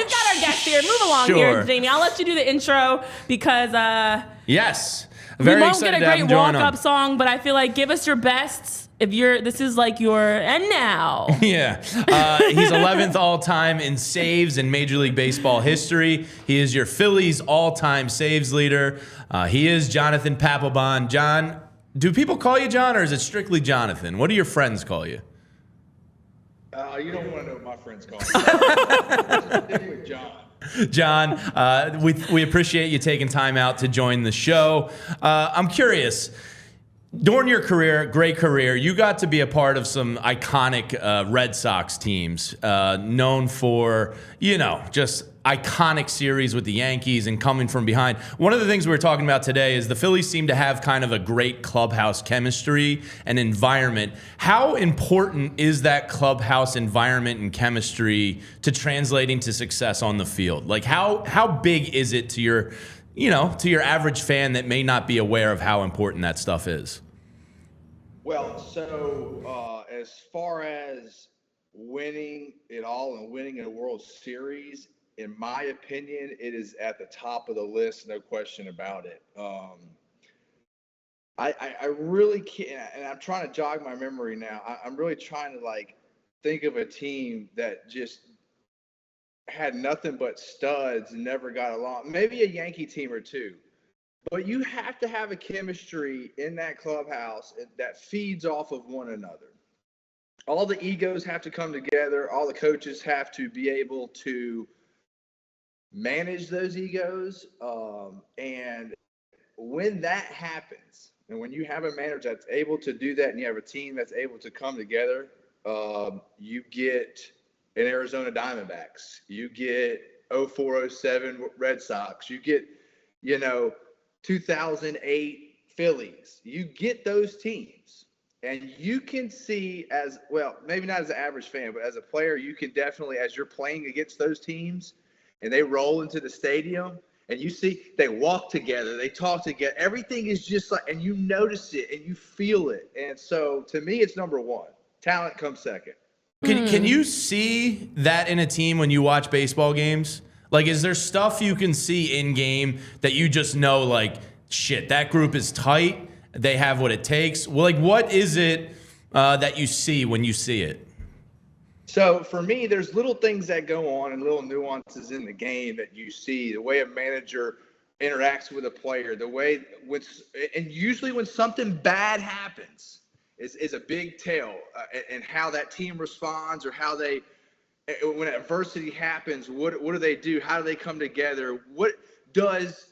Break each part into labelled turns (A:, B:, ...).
A: we've got our guest here. Move along here, Jamie. I'll let you do the intro because
B: yes,
A: we won't get a great walk-up song, but I feel like give us your best. This is like and now.
B: Yeah. He's 11th all-time in saves in Major League Baseball history. He is your Phillies all-time saves leader. He is Jonathan Papelbon. John, do people call you John, or is it strictly Jonathan? What do your friends call you?
C: You don't want to know what my friends call me. Stick with John.
B: John, we appreciate you taking time out to join the show. I'm curious. During your career, great career, you got to be a part of some iconic Red Sox teams known for, just iconic series with the Yankees and coming from behind. One of the things we were talking about today is the Phillies seem to have kind of a great clubhouse chemistry and environment. How important is that clubhouse environment and chemistry to translating to success on the field? Like how big is it to your average fan that may not be aware of how important that stuff is?
C: Well, so as far as winning it all and winning a World Series, in my opinion, it is at the top of the list, no question about it. I really can't, and I'm trying to jog my memory now. I'm really trying to think of a team that just had nothing but studs and never got along. Maybe a Yankee team or two. But you have to have a chemistry in that clubhouse that feeds off of one another. All the egos have to come together. All the coaches have to be able to manage those egos. And when that happens, and when you have a manager that's able to do that and you have a team that's able to come together, you get an Arizona Diamondbacks. You get 04-07 Red Sox. You get, 2008 Phillies. You get those teams, and you can see as well, maybe not as an average fan, but as a player, you can definitely, as you're playing against those teams and they roll into the stadium and you see they walk together, they talk together, everything is just and you notice it and you feel it. And so to me, it's number one. Talent comes second.
B: Can you see that in a team when you watch baseball games? Is there stuff you can see in game that you just know, shit, that group is tight, they have what it takes? Well, what is it that you see when you see it?
C: So for me, there's little things that go on and little nuances in the game that you see, the way a manager interacts with a player, the way and usually when something bad happens is a big tell, and how that team responds, or how they, when adversity happens, what do they do? How do they come together? What does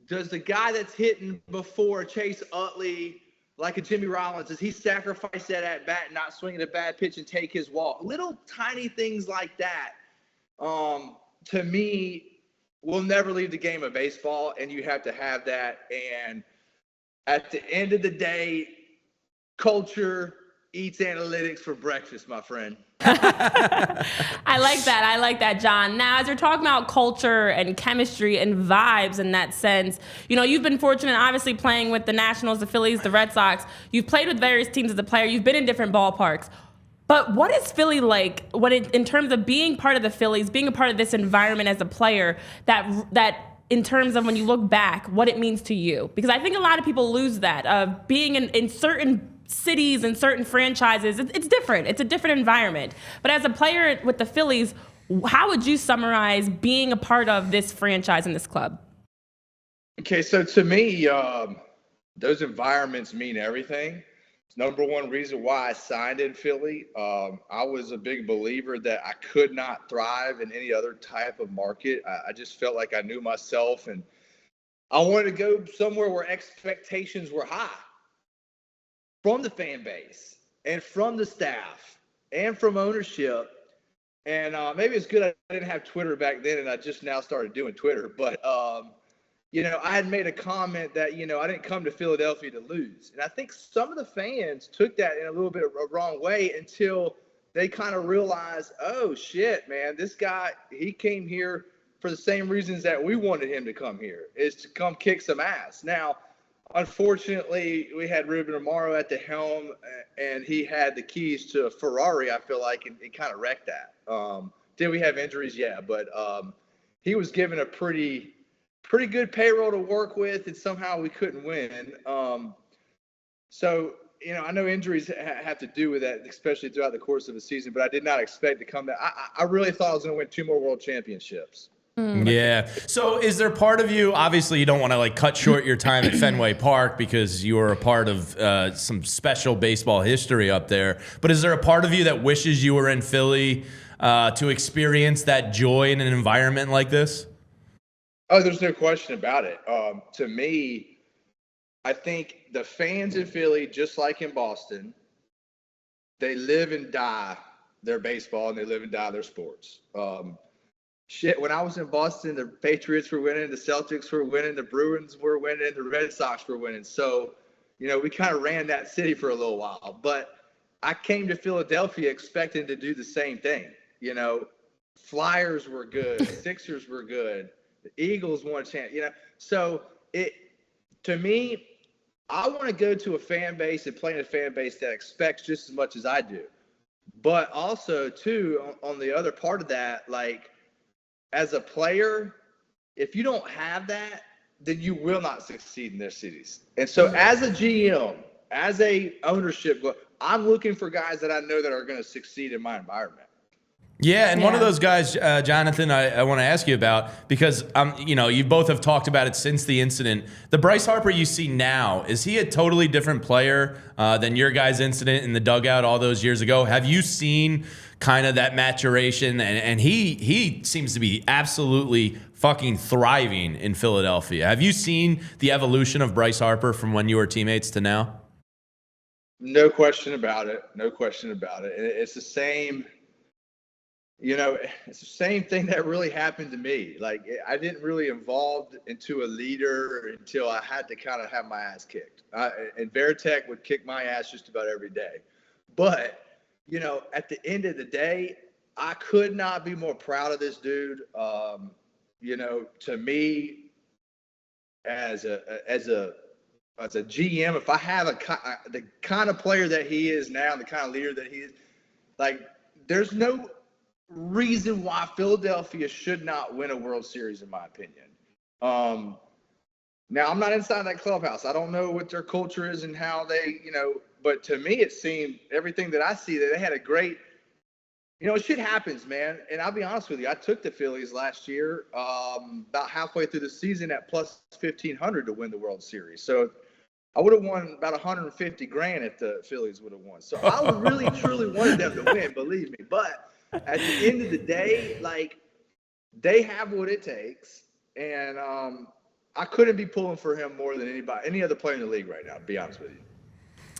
C: the guy that's hitting before Chase Utley, like a Jimmy Rollins, does he sacrifice that at bat, not swinging a bad pitch and take his walk? Little tiny things like that, to me, will never leave the game of baseball, and you have to have that. And at the end of the day, culture eats analytics for breakfast, my friend.
A: I like that, John. Now, as you're talking about culture and chemistry and vibes in that sense, you've been fortunate, obviously, playing with the Nationals, the Phillies, the Red Sox. You've played with various teams as a player. You've been in different ballparks. But what is Philly like in terms of being part of the Phillies, being a part of this environment as a player, that in terms of when you look back, what it means to you? Because I think a lot of people lose that, of being in certain cities and certain franchises. It's different. It's a different environment. But as a player with the Phillies, how would you summarize being a part of this franchise and this club?
C: Okay, so to me, those environments mean everything. It's number one reason why I signed in Philly. I was a big believer that I could not thrive in any other type of market. I just felt like I knew myself, and I wanted to go somewhere where expectations were high. From the fan base and from the staff and from ownership. And maybe it's good I didn't have Twitter back then and I just now started doing Twitter. But, I had made a comment that, I didn't come to Philadelphia to lose. And I think some of the fans took that in a little bit of a wrong way until they kind of realized, oh, shit, man, this guy, he came here for the same reasons that we wanted him to come here, is to come kick some ass. Now, unfortunately, we had Ruben Amaro at the helm, and he had the keys to a Ferrari, I feel like, and it kind of wrecked that. Did we have injuries? Yeah, but he was given a pretty good payroll to work with, and somehow we couldn't win. So, I know injuries have to do with that, especially throughout the course of a season, but I did not expect to come back. I really thought I was going to win 2 more world championships.
B: Yeah. So is there part of you, obviously you don't want to like cut short your time at Fenway Park because you were a part of some special baseball history up there, but is there a part of you that wishes you were in Philly to experience that joy in an environment like this?
C: Oh, there's no question about it. To me, I think the fans in Philly, just like in Boston, they live and die their baseball and they live and die their sports. When I was in Boston, the Patriots were winning, the Celtics were winning, the Bruins were winning, the Red Sox were winning. So, we kind of ran that city for a little while. But I came to Philadelphia expecting to do the same thing. Flyers were good, Sixers were good, the Eagles won a chance. So to me, I want to go to a fan base and play in a fan base that expects just as much as I do. But also, too, on the other part of that, like, as a player, if you don't have that, then you will not succeed in their cities. And so as a GM, as a ownership, I'm looking for guys that I know that are going to succeed in my environment.
B: Yeah, and one of those guys, Jonathan, I want to ask you about, because you both have talked about it since the incident. The Bryce Harper you see now, is he a totally different player than your guys' incident in the dugout all those years ago? Have you seen kind of that maturation? And he seems to be absolutely fucking thriving in Philadelphia. Have you seen the evolution of Bryce Harper from when you were teammates to now?
C: No question about it. No question about it. It's the same. It's the same thing that really happened to me. Like, I didn't really evolve into a leader until I had to kind of have my ass kicked. And Veritek would kick my ass just about every day. But, at the end of the day, I could not be more proud of this dude. To me, as a GM, if I have the kind of player that he is now, the kind of leader that he is, like, there's no reason why Philadelphia should not win a World Series, in my opinion. Now, I'm not inside that clubhouse. I don't know what their culture is and how they, but to me, it seemed everything that I see that they had a great, shit happens, man. And I'll be honest with you, I took the Phillies last year about halfway through the season at plus 1,500 to win the World Series. So I would have won about 150 grand if the Phillies would have won. So I really, truly wanted them to win, believe me. But at the end of the day, like, they have what it takes. And I couldn't be pulling for him more than any other player in the league right now, to be honest with you.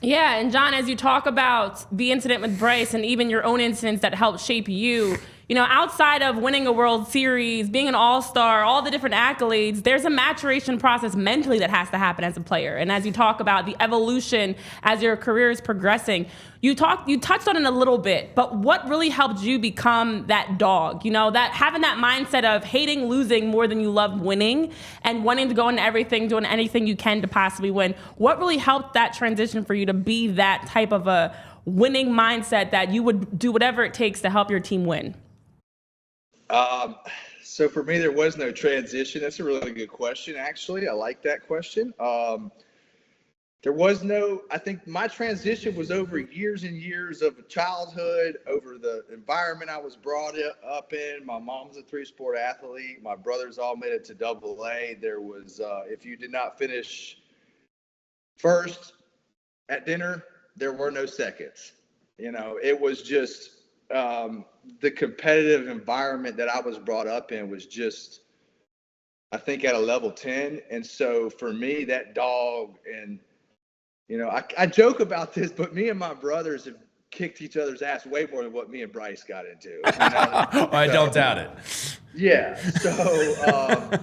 A: Yeah, and John, as you talk about the incident with Bryce and even your own incidents that helped shape you, outside of winning a World Series, being an all-star, all the different accolades, there's a maturation process mentally that has to happen as a player. And as you talk about the evolution as your career is progressing, you touched on it a little bit, but what really helped you become that dog? That having that mindset of hating losing more than you loved winning and wanting to go into everything, doing anything you can to possibly win. What really helped that transition for you to be that type of a winning mindset that you would do whatever it takes to help your team win?
C: So for me, there was no transition. That's a really good question, actually. I like that question. I think my transition was over years and years of childhood, over the environment I was brought up in. My mom's a 3-sport athlete. My brothers all made it to AA. There was, if you did not finish first at dinner, there were no seconds. It was just, the competitive environment that I was brought up in was just, I think, at a level 10. And so for me, that dog, and, I joke about this, but me and my brothers have kicked each other's ass way more than what me and Bryce got into.
B: I don't doubt it.
C: Yeah. So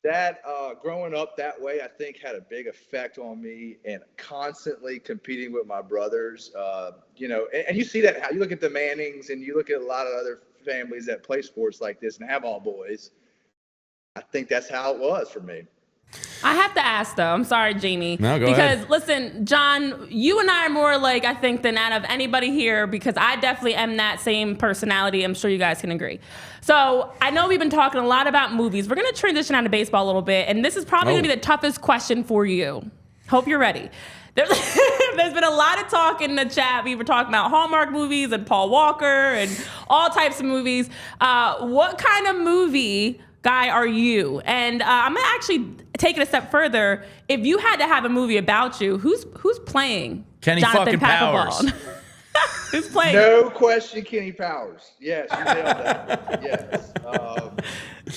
C: that growing up that way, I think, had a big effect on me, and constantly competing with my brothers. And you see that, how you look at the Mannings and you look at a lot of other families that play sports like this and have all boys. I think that's how it was for me.
A: I have to ask, though. I'm sorry, Jamie.
B: No, go
A: because,
B: ahead.
A: listen, John, you and I are more alike, I think, than out of anybody here because I definitely am that same personality. I'm sure you guys can agree. So I know we've been talking a lot about movies. We're going to transition out of baseball a little bit, and this is probably going to be the toughest question for you. Hope you're ready. There's been a lot of talk in the chat. We were talking about Hallmark movies and Paul Walker and all types of movies. What kind of movie guy are you? And I'm going to actually take it a step further. If you had to have a movie about you, who's playing
B: Kenny
A: Jonathan
B: fucking Powers?
A: Papelbon? Who's playing?
C: No question, Kenny Powers. Yes, you nailed that. Yes.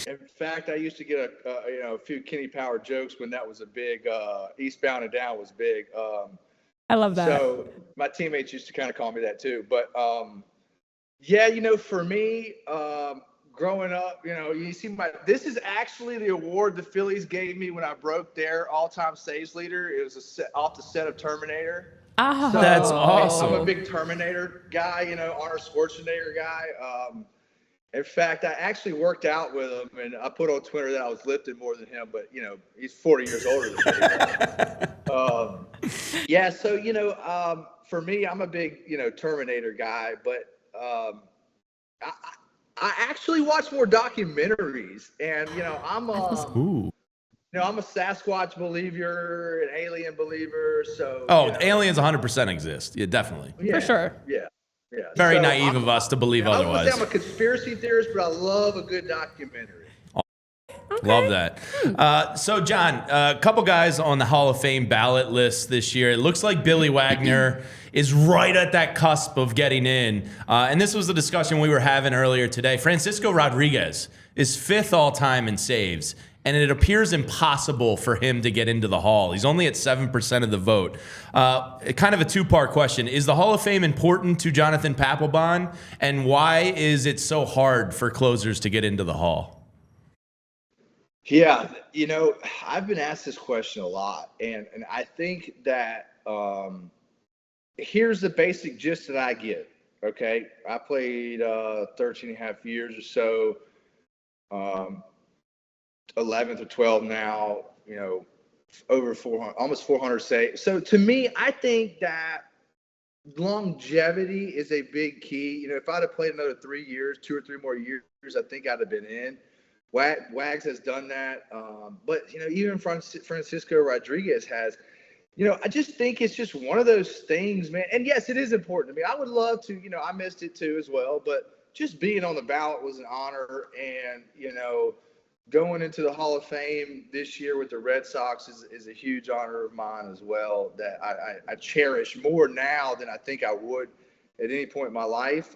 C: In fact, I used to get a few Kenny Power jokes when that was a big Eastbound and Down was big.
A: I love that.
C: So my teammates used to kind of call me that too. But yeah, for me, growing up, you see this is actually the award the Phillies gave me when I broke their all-time saves leader. It was off the set of Terminator.
A: Oh,
C: So,
B: that's awesome.
C: I'm a big Terminator guy, Arnold Schwarzenegger guy. In fact, I actually worked out with him, and I put on Twitter that I was lifting more than him, but, he's 40 years older than me. Yeah, so, for me, I'm a big, Terminator guy, but I actually watch more documentaries, and, I'm a Sasquatch believer, an alien believer, so.
B: Aliens 100% exist. Yeah, definitely.
C: Yeah,
A: for sure.
C: Yeah.
B: Very naive of us to believe
C: I
B: otherwise.
C: wouldn't say I'm a conspiracy theorist, but I love a good documentary.
A: Okay.
B: Love that. So, John, a couple guys on the Hall of Fame ballot list this year. It looks like Billy Wagner is right at that cusp of getting in. And this was the discussion we were having earlier today. Francisco Rodriguez is 5th all-time in saves, and it appears impossible for him to get into the Hall. He's only at 7% of the vote. Kind of a two-part question. Is the Hall of Fame important to Jonathan Papelbon, and why is it so hard for closers to get into the Hall?
C: Yeah, I've been asked this question a lot, and I think that here's the basic gist that I get, okay? I played 13 and a half years or so, 11th or 12 now, over 400, almost 400 saves. So to me, I think that longevity is a big key. If I'd have played another 3 years, 2 or 3 more years, I think I'd have been in. Wags has done that. But, even Francisco Rodriguez has, I just think it's just one of those things, man. And yes, it is important to me. I would love to, I missed it too as well, but just being on the ballot was an honor. And, going into the Hall of Fame this year with the Red Sox is a huge honor of mine as well that I cherish more now than I think I would at any point in my life.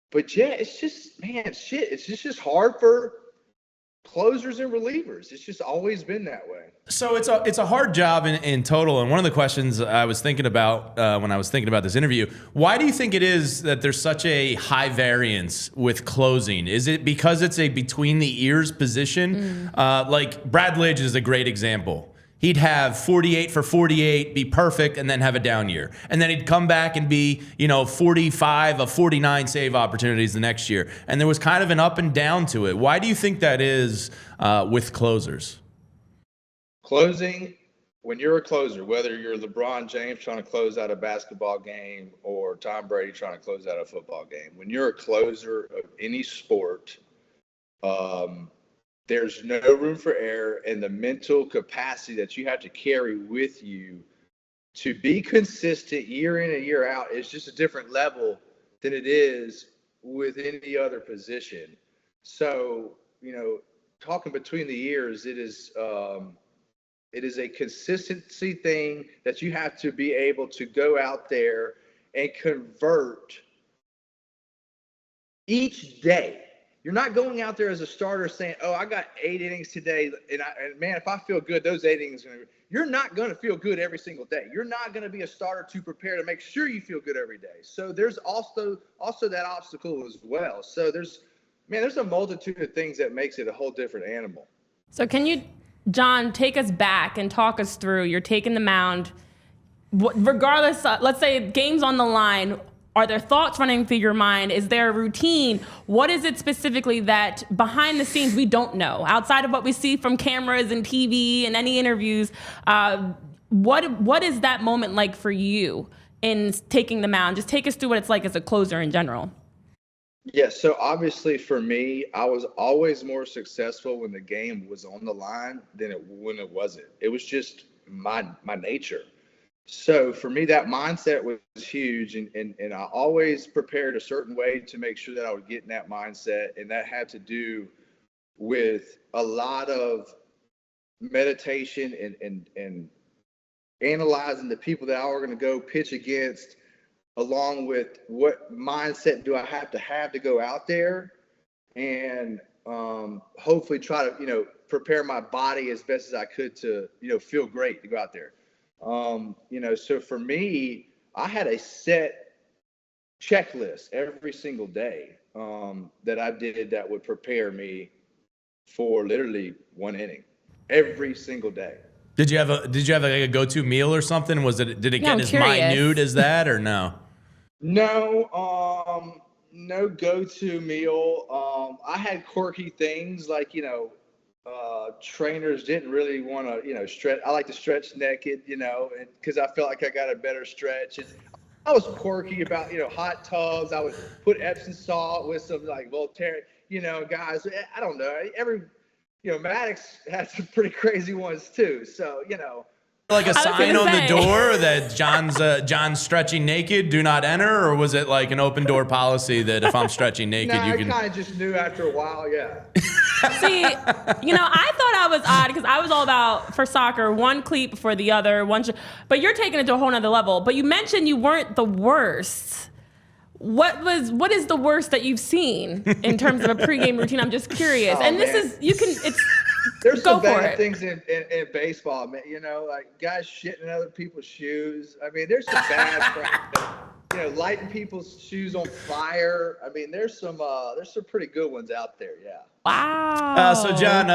C: But yeah, it's just, man, shit. It's just hard for closers and relievers. It's just always been that way.
B: So it's a hard job in total. And one of the questions I was thinking about when I was thinking about this interview, why do you think it is that there's such a high variance with closing? Is it because it's a between the ears position? Like Brad Lidge is a great example. He'd have 48 for 48, be perfect, and then have a down year. And then he'd come back and be, 45 of 49 save opportunities the next year. And there was kind of an up and down to it. Why do you think that is with closers?
C: Closing, when you're a closer, whether you're LeBron James trying to close out a basketball game or Tom Brady trying to close out a football game, when you're a closer of any sport, there's no room for error, and the mental capacity that you have to carry with you to be consistent year in and year out is just a different level than it is with any other position. So, talking between the ears, it is a consistency thing that you have to be able to go out there and convert each day. You're not going out there as a starter saying, "Oh, I got 8 innings today, and man, if I feel good, those 8 innings are going to." You're not going to feel good every single day. You're not going to be a starter to prepare to make sure you feel good every day. So there's also that obstacle as well. So there's a multitude of things that makes it a whole different animal.
A: So can you, John, take us back and talk us through? You're taking the mound, regardless. Let's say game's on the line. Are there thoughts running through your mind? Is there a routine? What is it specifically that behind the scenes we don't know? Outside of what we see from cameras and TV and any interviews, what is that moment like for you in taking the mound? Just take us through what it's like as a closer in general.
C: Yeah, so obviously for me, I was always more successful when the game was on the line than when it wasn't. It was just my nature. So for me, that mindset was huge, and I always prepared a certain way to make sure that I would get in that mindset, and that had to do with a lot of meditation and analyzing the people that I were going to go pitch against, along with what mindset do I have to go out there, and hopefully try to, prepare my body as best as I could to, feel great to go out there. So for me, I had a set checklist every single day that I did that would prepare me for literally one inning every single day. Did you have
B: a go-to meal or something? Did it get as minute as that or no?
C: No, no go-to meal. I had quirky things like, trainers didn't really want to, stretch. I like to stretch naked, because I felt like I got a better stretch. And I was quirky about, hot tubs. I would put Epsom salt with some like Voltaren, guys. I don't know. Maddox had some pretty crazy ones too. So,
B: like a sign on the door that John's stretching naked, do not enter, or was it like an open door policy that if I'm stretching naked, you can?
C: I kind of just knew after a while, yeah.
A: See, I thought I was odd because I was all about, for soccer, one cleat before the other, but you're taking it to a whole nother level. But you mentioned you weren't the worst. What is the worst that you've seen in terms of a pregame routine? I'm just curious.
C: There's some bad things in baseball, man. Like guys shitting in other people's shoes. I mean, there's some bad crap. Lighting people's shoes on fire. I mean, there's some pretty good ones out there. Yeah.
A: Wow.
B: So John,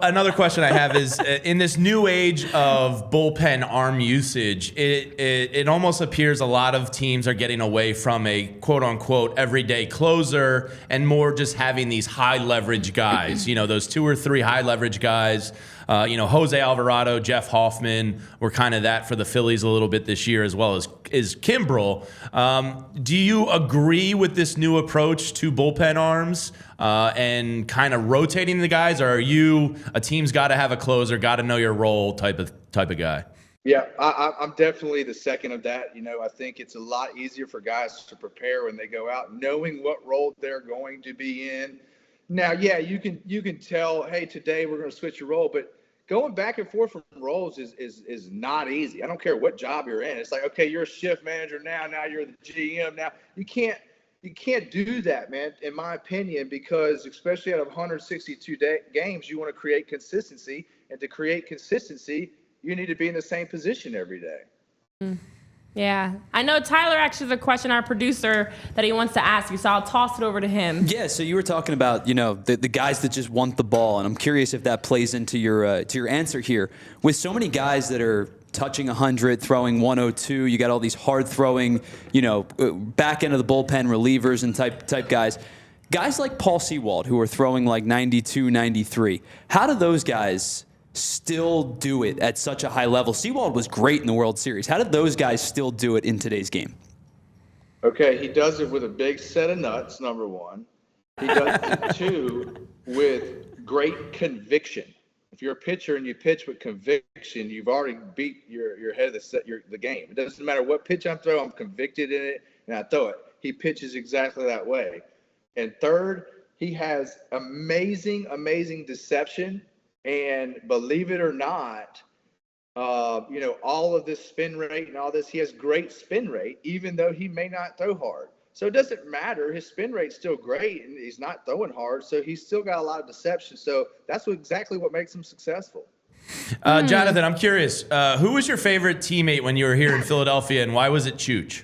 B: another question I have is in this new age of bullpen arm usage, it almost appears a lot of teams are getting away from a quote unquote everyday closer and more just having these high leverage guys, those 2 or 3 high leverage guys. Jose Alvarado, Jeff Hoffman were kind of that for the Phillies a little bit this year, as well as Kimbrel. Do you agree with this new approach to bullpen arms and kind of rotating the guys, or are you a team's got to have a closer, got to know your role type of guy?
C: Yeah, I'm definitely the second of that. I think it's a lot easier for guys to prepare when they go out, knowing what role they're going to be in. Now, yeah, you can tell, hey, today we're going to switch your role, but going back and forth from roles is not easy. I don't care what job you're in. It's like, okay, you're a shift manager now you're the GM now. You can't do that, man, in my opinion, because especially out of 162 games, you want to create consistency, and to create consistency, you need to be in the same position every day.
A: Yeah. I know Tyler actually has a question, our producer, that he wants to ask you, so I'll toss it over to him.
D: Yeah, so you were talking about, the guys that just want the ball, and I'm curious if that plays into your answer here. With so many guys that are touching 100, throwing 102, you got all these hard-throwing, back end of the bullpen relievers and type guys. Guys like Paul Sewald, who are throwing like 92, 93, how do those guys still do it at such a high level? Sewald was great in the World Series. How did those guys still do it in today's game?
C: Okay, he does it with a big set of nuts, number one. He does it, 2, with great conviction. If you're a pitcher and you pitch with conviction, you've already beat your head of the game. It doesn't matter what pitch I'm throwing, I'm convicted in it, and I throw it. He pitches exactly that way. And 3rd, he has amazing deception. And believe it or not, all of this spin rate and all this, he has great spin rate, even though he may not throw hard. So it doesn't matter. His spin rate's still great, and he's not throwing hard. So he's still got a lot of deception. So that's exactly what makes him successful.
B: Jonathan, I'm curious. Who was your favorite teammate when you were here in Philadelphia, and why was it Chooch?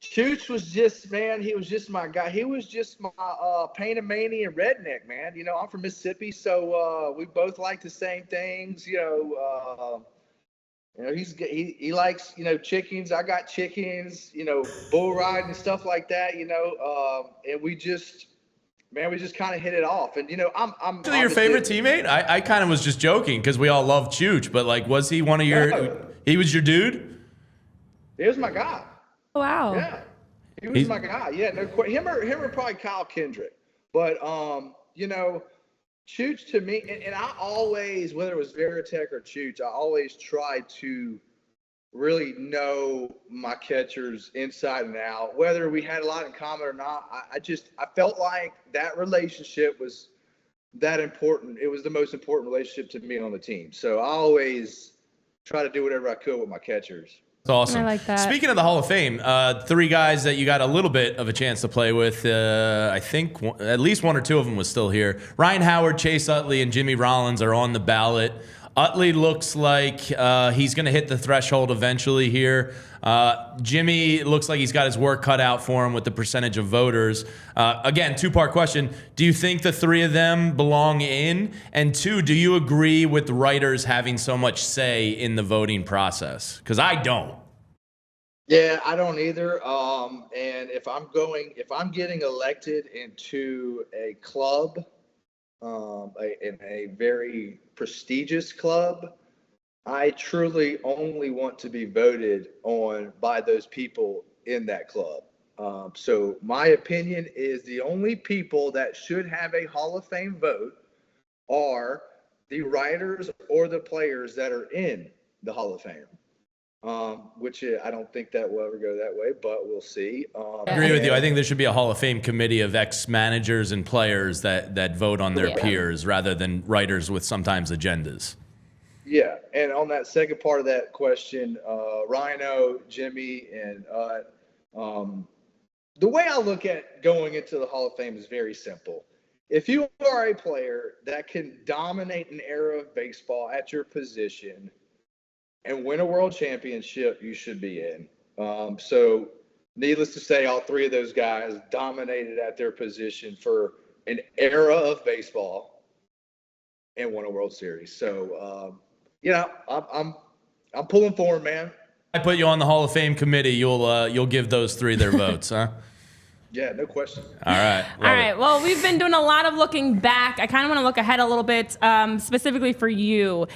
C: Chooch was just, man, he was just my guy. He was just my Panamanian redneck, man. I'm from Mississippi, so we both like the same things. He likes, chickens. I got chickens, bull riding and stuff like that, and we just kind of hit it off. And, I'm
B: actually your favorite teammate? I kind of was just joking because we all love Chooch, but like, was he one of he was your dude?
C: He was my guy.
A: Wow.
C: Yeah. He was my guy. Yeah. No, him or probably Kyle Kendrick. But, Chooch to me, and I always, whether it was Veritek or Chooch, I always tried to really know my catchers inside and out, whether we had a lot in common or not. I felt like that relationship was that important. It was the most important relationship to me on the team. So I always try to do whatever I could with my catchers.
B: That's awesome.
A: I like that.
B: Speaking of the Hall of Fame, 3 guys that you got a little bit of a chance to play with. I think at least 1 or 2 of them was still here. Ryan Howard, Chase Utley, and Jimmy Rollins are on the ballot. Utley looks like he's going to hit the threshold eventually here. Jimmy looks like he's got his work cut out for him with the percentage of voters. Again, 2-part question. Do you think the 3 of them belong in? And 2, do you agree with writers having so much say in the voting process? Because I don't.
C: Yeah, I don't either. And if I'm getting elected into a club, in a very prestigious club, I truly only want to be voted on by those people in that club. So my opinion is the only people that should have a Hall of Fame vote are the writers or the players that are in the Hall of Fame. Which I don't think that will ever go that way, but we'll see.
B: I agree with you. I think there should be a Hall of Fame committee of ex-managers and players that vote on their peers rather than writers with sometimes agendas.
C: Yeah, and on that second part of that question, Rhino, Jimmy, and the way I look at going into the Hall of Fame is very simple. If you are a player that can dominate an era of baseball at your position and win a world championship, you should be in. So needless to say, all 3 of those guys dominated at their position for an era of baseball and won a World Series. So, I'm pulling for him, man.
B: I put you on the Hall of Fame committee. You'll give those 3 their votes, huh?
C: Yeah, no question.
B: All right.
A: All right. Well, we've been doing a lot of looking back. I kind of want to look ahead a little bit, specifically for you.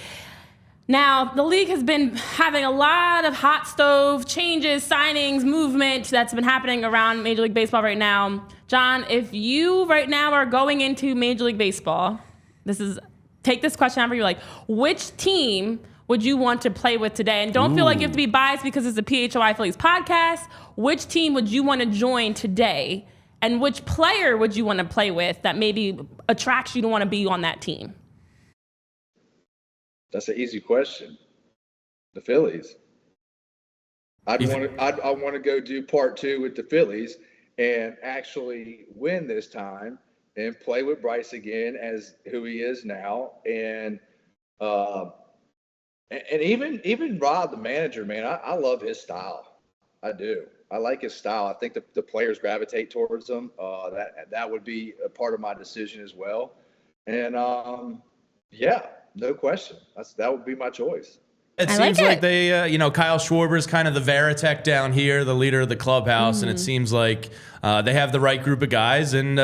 A: Now, the league has been having a lot of hot stove changes, signings, movement that's been happening around Major League Baseball right now. John, if you right now are going into Major League Baseball, take this question however you like, which team would you want to play with today? And don't feel like you have to be biased because it's a PHLY Phillies podcast. Which team would you want to join today? And which player would you want to play with that maybe attracts you to want to be on that team?
C: That's an easy question. The Phillies. I want to go do part 2 with the Phillies and actually win this time and play with Bryce again as who he is now. And even Rob, the manager, man, I love his style. I do. I like his style. I think the players gravitate towards him. That would be a part of my decision as well. And yeah. No question. That would be my choice.
B: It seems like they, Kyle Schwarber's kind of the Veritek down here, the leader of the clubhouse, and it seems like they have the right group of guys, and,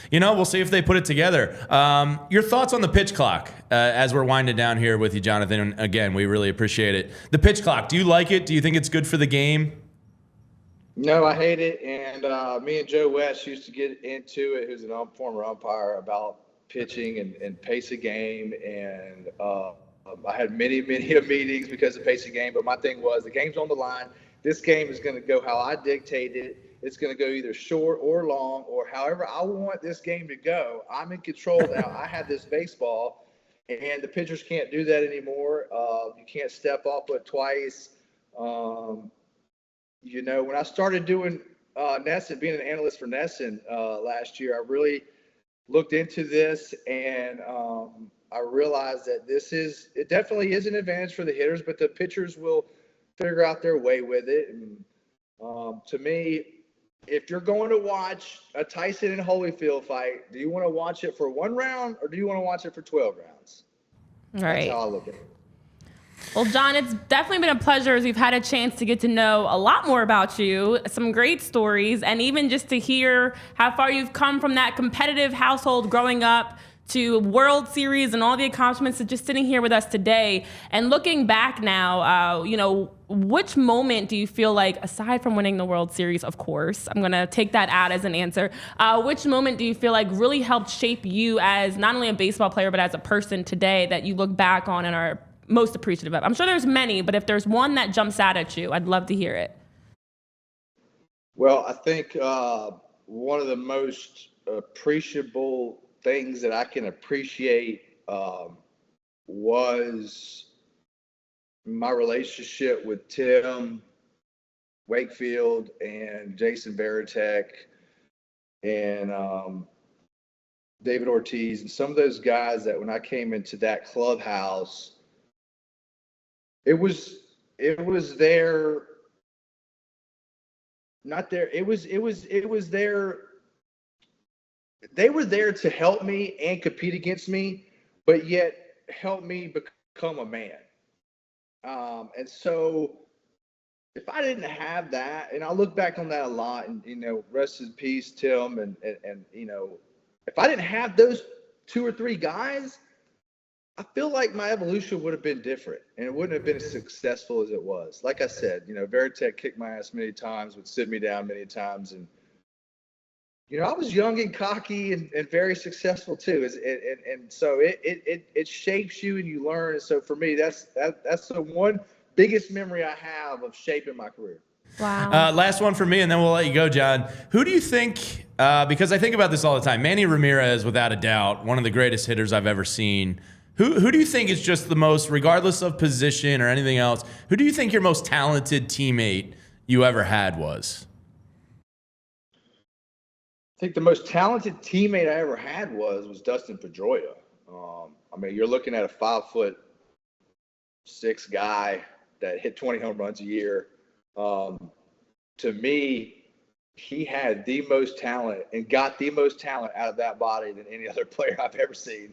B: we'll see if they put it together. Your thoughts on the pitch clock as we're winding down here with you, Jonathan? And again, we really appreciate it. The pitch clock, do you like it? Do you think it's good for the game?
C: No, I hate it, and me and Joe West used to get into it, who's a former umpire, about pitching and pace a game, and I had many meetings because of pace a game, but my thing was the game's on the line. This game is going to go how I dictate it. It's going to go either short or long or however I want this game to go. I'm in control now. I have this baseball, and the pitchers can't do that anymore. You can't step off it twice. When I started doing NESN, being an analyst for NESN last year, I really looked into this, and I realized that it definitely is an advantage for the hitters, but the pitchers will figure out their way with it. And to me, if you're going to watch a Tyson and Holyfield fight, do you want to watch it for 1 round or do you want to watch it for 12 rounds?
A: Right.
C: That's how I look at it.
A: Well, John, it's definitely been a pleasure as we've had a chance to get to know a lot more about you, some great stories, and even just to hear how far you've come from that competitive household growing up to World Series and all the accomplishments to just sitting here with us today. And looking back now, which moment do you feel like, aside from winning the World Series, of course, I'm going to take that out as an answer, which moment do you feel like really helped shape you as not only a baseball player, but as a person today that you look back on and are most appreciative of? I'm sure there's many, but if there's one that jumps out at you, I'd love to hear it.
C: Well, I think one of the most appreciable things that I can appreciate was my relationship with Tim Wakefield and Jason Varitek and David Ortiz and some of those guys that when I came into that clubhouse, it was their, not their, it was their, they were there to help me and compete against me, but yet help me become a man. And so if I didn't have that, and I look back on that a lot, and, rest in peace, Tim, and if I didn't have those 2 or 3 guys, I feel like my evolution would have been different, and it wouldn't have been as successful as it was. Like I said, Varitek kicked my ass many times, would sit me down many times, and I was young and cocky and very successful too. And so it shapes you and you learn. And so for me, that's the one biggest memory I have of shaping my career.
A: Wow.
B: Last one for me, and then we'll let you go, John. Who do you think, because I think about this all the time, Manny Ramirez, without a doubt, one of the greatest hitters I've ever seen. Who do you think is just the most, regardless of position or anything else, who do you think your most talented teammate you ever had was?
C: I think the most talented teammate I ever had was Dustin Pedroia. You're looking at a 5'6" guy that hit 20 home runs a year. To me, he had the most talent and got the most talent out of that body than any other player I've ever seen.